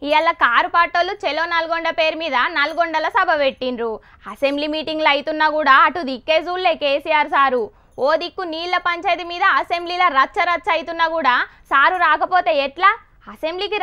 ఇయాల కారు పాటోళ్ళు చెలో నల్గొండ పేరు మీద నల్గొండల సభ పెట్టిండ్రు. అసెంబ్లీ మీటింగ్లు అయితున్నా కూడా అటు దిక్కే చూడలే కేసీఆర్ సారు. ఓ దిక్కు నీళ్ల పంచాయతీ మీద అసెంబ్లీలో రచ్చ రచ్చ అయితున్నా కూడా సారు రాకపోతే ఎట్లా? అసెంబ్లీకి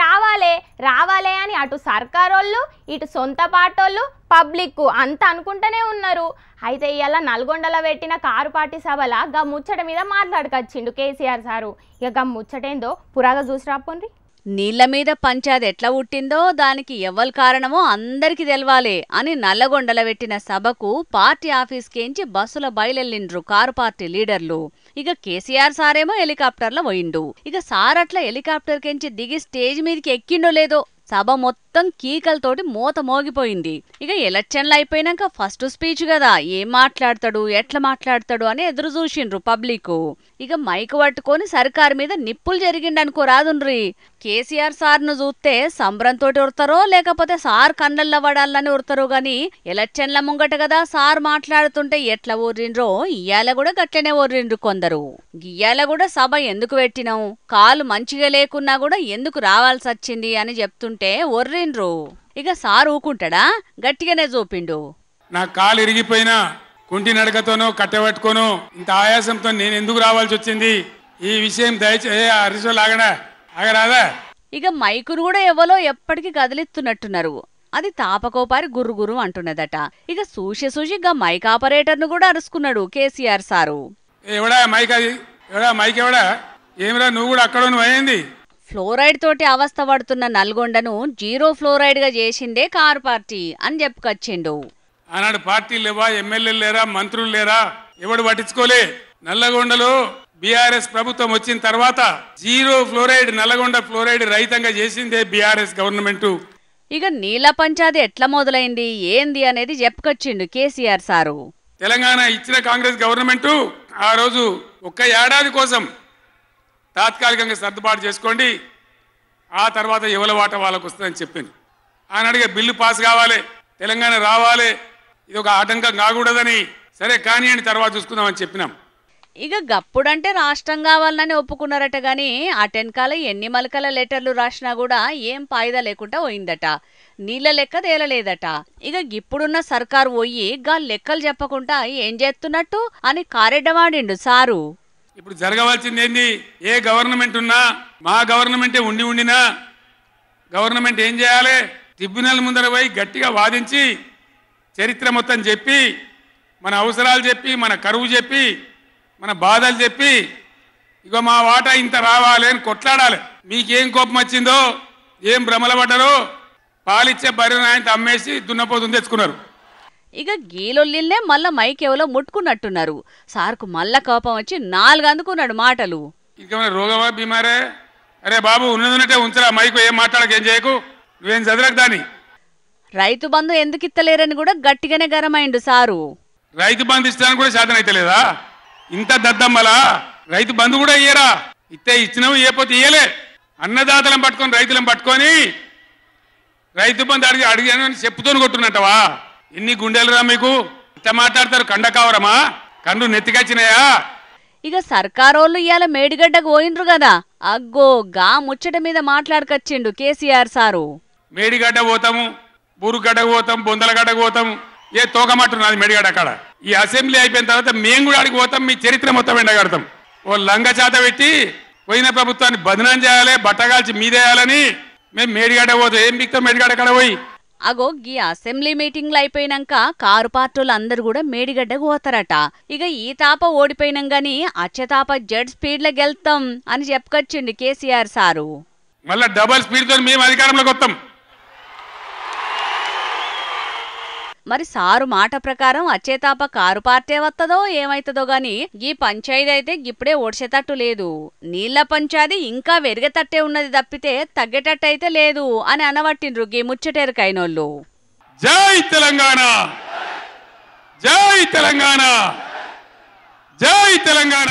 రావాలే అని అటు సర్కారోళ్ళు ఇటు సొంత పాటోళ్ళు పబ్లిక్ అంత అనుకుంటూనే ఉన్నారు. అయితే ఇవాళ నల్గొండలో పెట్టిన కారు పార్టీ సభల గా ముచ్చట మీద మాట్లాడుకొచ్చిండు కేసీఆర్ సారు. ఇక గా ముచ్చటేందో పురాగా చూసి రాపోండి. నీళ్ల మీద పంచాది ఎట్లా పుట్టిందో దానికి ఎవ్వరు కారణమో అందరికి తెలవాలి అని నల్లగొండల పెట్టిన సభకు పార్టీ ఆఫీస్కేంచి బస్సుల బయలెళ్ళిండ్రు కారు పార్టీ లీడర్లు. ఇక కేసీఆర్ సారేమో హెలికాప్టర్లో పోయిండు. ఇక సార్ అట్లా హెలికాప్టర్ కెంచి దిగి స్టేజ్ మీదకి ఎక్కిండో లేదో సభ మొత్తం కీకలతోటి మోత మోగిపోయింది. ఇక ఎలక్షన్లు అయిపోయినాక ఫస్ట్ స్పీచ్ కదా, ఏం మాట్లాడతాడు ఎట్లా మాట్లాడతాడు అని ఎదురు చూసిండ్రు పబ్లిక్. ఇక మైకు పట్టుకొని సర్కారు మీద నిప్పులు జరిగిండనుకో రాదుండ్రి. కేసీఆర్ సార్ను చూస్తే సంబరంతో ఉడతారో లేకపోతే సార్ కన్నల్ల పడాలని ఉడతారో గాని ఎలక్షన్ల ముంగట కదా సార్ మాట్లాడుతుంటే ఎట్లా ఊర్రిండ్రో ఇయ్యాల కూడా గట్లనే ఊర్రిండ్రు కొందరు. గియ్యాల కూడా సభ ఎందుకు పెట్టినాం, కాలు మంచిగా లేకున్నా కూడా ఎందుకు రావాల్సి వచ్చింది అని చెప్తుంటే ఒర్రిండ్రు. ఇక సార్ ఊకుంటాడా? గట్టిగానే చూపిండు. నా కాలు ఇరిగిపోయినా కుంటి నడకతోనో కట్టెబట్టుకోనో ఇంత ఆయాసంతో నేను ఎందుకు రావాల్సి వచ్చింది, ఈ విషయం దయచేసి హరీశ్వర్ ఆగరాదా? ఇక మైకును కూడా ఎవలో ఎప్పటికీ కదిలిస్తున్నట్టున్నారు. అది తాపకోపారి గుర్రు అంటున్నదట. ఇక చూసి గా మైక్ ఆపరేటర్ను కూడా అరుచుకున్నాడు కేసీఆర్ సారు. ఎవడా మైక్? అది ఎవడా మైక్? ఎవడా? ఏమిరా నువ్వు కూడా అక్కడ అయింది? ఫ్లోరైడ్ తోటి అవస్థ పడుతున్న నల్గొండను జీరో ఫ్లోరైడ్ గా చేసిందే కారు పార్టీ అని చెప్పుకొచ్చిండు. ఆనాడు పార్టీలు లేవా, ఎమ్మెల్యేలు లేరా, మంత్రులు లేరా, ఎవడు పట్టించుకోలే. నల్లగొండలో బీఆర్ఎస్ ప్రభుత్వం వచ్చిన తర్వాత జీరో ఫ్లోరైడ్ నల్లగొండ ఫ్లోరైడ్ రహితంగా చేసిందే బీఆర్ఎస్ గవర్నమెంట్. ఇక నీళ్ల పంచాది ఎట్లా మొదలైంది ఏంది అనేది చెప్పుకొచ్చిండు కేసీఆర్ సారు. తెలంగాణ ఇచ్చిన కాంగ్రెస్ గవర్నమెంట్ ఆ రోజు ఒక్క ఏడాది కోసం తాత్కాలికంగా సర్దుబాటు చేసుకోండి, ఆ తర్వాత ఎవరి వాట వాళ్ళకు వస్తుందని చెప్పింది. ఆనాడుగా బిల్లు పాస్ కావాలి, తెలంగాణ రావాలి, ఇది ఒక ఆటంకం కాకూడదని సరే కానీ అని తర్వాత చూసుకుందామని చెప్పినాం. ఇక గప్పుడంటే రాష్ట్రం కావాలని ఒప్పుకున్నారట గాని అటెన్కాల ఎన్ని మలకల లెటర్లు రాసినా కూడా ఏం పాయిదా లేకుండా పోయిందట. నీళ్ల లెక్క తేలలేదట. ఇక ఇప్పుడున్న సర్కారు పోయి గా లెక్కలు చెప్పకుండా ఏం చేస్తున్నట్టు అని కారెడ్డవాడిండు సారు. ఇప్పుడు జరగవలసింది ఏంది? ఏ గవర్నమెంట్ ఉన్నా మా గవర్నమెంటే ఉండినా గవర్నమెంట్ ఏం చేయాలి? ట్రిబ్యునల్ ముందర పోయి గట్టిగా వాదించి చరిత్ర మొత్తం చెప్పి మన అవసరాలు చెప్పి మన కరువు చెప్పి మన బాధలు చెప్పి ఇక మా వాటా ఇంత రావాలి అని కొట్లాడాలి. మీకేం కోపం వచ్చిందో, ఏం భ్రమల పడ్డారో పాలిచ్చే బర్రెను ఆయన అమ్మేసి దున్నపోతుంది తెచ్చుకున్నారు. ఇక గీలొల్లిల్నే మళ్ళా మైక్ ఎవలో ముట్టుకున్నట్టున్నారు. సార్కు మళ్ళా కోపం వచ్చి 4 అందుకున్నాడు మాటలు. ఇంకేమైనా రోగమా బీమారే? అరే బాబు ఉన్నదంటే ఉంచరా మైకు, ఏం మాట్లాడక ఏం చేయకు, నువ్వేం చదరకు దాని. రైతు బంధు ఎందుకు ఇత్తలేరని కూడా గట్టిగానే గరమైండు సారు. రైతు బంధు ఇస్తానికి కూడా శాతం అయితే లేదా? ఇంత దద్దమ్మలా రైతు బంధు కూడా ఇయ్యరా? ఇస్తే ఇచ్చినావు, ఇయ్యపోతే ఇయ్యలే. అన్నదాతలను పట్టుకొని రైతులను పట్టుకొని రైతు బంధు అడిగాను అని చెప్పుతోని కొట్టున్నట్టవా? ఎన్ని గుండెలురా మీకు? ఇట్లా మాట్లాడతారు? కండకావరమా? కన్ను నెత్తికొచ్చినాయా? ఇక సర్కారోళ్ళు ఇవాళ మేడిగడ్డకు పోయిండ్రు కదా, అగ్గో గా ముచ్చట మీద మాట్లాడుకొచ్చిండు కేసీఆర్ సారు. మేడిగడ్డ పోతాము, బూరుగడ్డకు పోతాం, బొందలగడ్డకు పోతాము, ఏ తోకమట్టున్నది మేడిగడ్డ అక్కడ. ఈ అసెంబ్లీ అయిపోయిన తర్వాత మేము కూడా అడిగి పోతాం, మీ చరిత్ర మొత్తం ఎండగడతాం. ఓ లంగ చేత పెట్టి పోయిన ప్రభుత్వాన్ని బదనాం చేయాలి, బట్టగాల్చి మీదేయాలని మేము మేడిగడ్డ పోతాం. ఏం బిక్తాం మేడిగడ్డ అక్కడ పోయి? అగో గీ అసెంబ్లీ మీటింగ్లు అయిపోయినాక కారు పార్టీలు అందరు కూడా మేడిగడ్డకు పోతారట. ఇక ఈ తాప ఓడిపోయినాం గాని అచ్చతాప జడ్ స్పీడ్ లో గెలుతాం అని చెప్పుకొచ్చిండు కేసీఆర్ సారు. మళ్ళా డబల్ స్పీడ్ తో మేము అధికారంలోకి వస్తాం. మరి సారు మాట ప్రకారం అచ్చేతాప కారు పార్టీ వత్తదో ఏమైతుందో గాని ఈ పంచాయతీ అయితే ఇప్పుడే ఓడ్చేటట్టు లేదు. నీళ్ల పంచాయతీ ఇంకా వెరిగేటట్టే ఉన్నది తప్పితే తగ్గేటట్టయితే లేదు అని అనబట్టిండ్రు గీ ముచ్చటేరుకైనోళ్ళు. జై తెలంగాణ, జై తెలంగాణ, జై తెలంగాణ.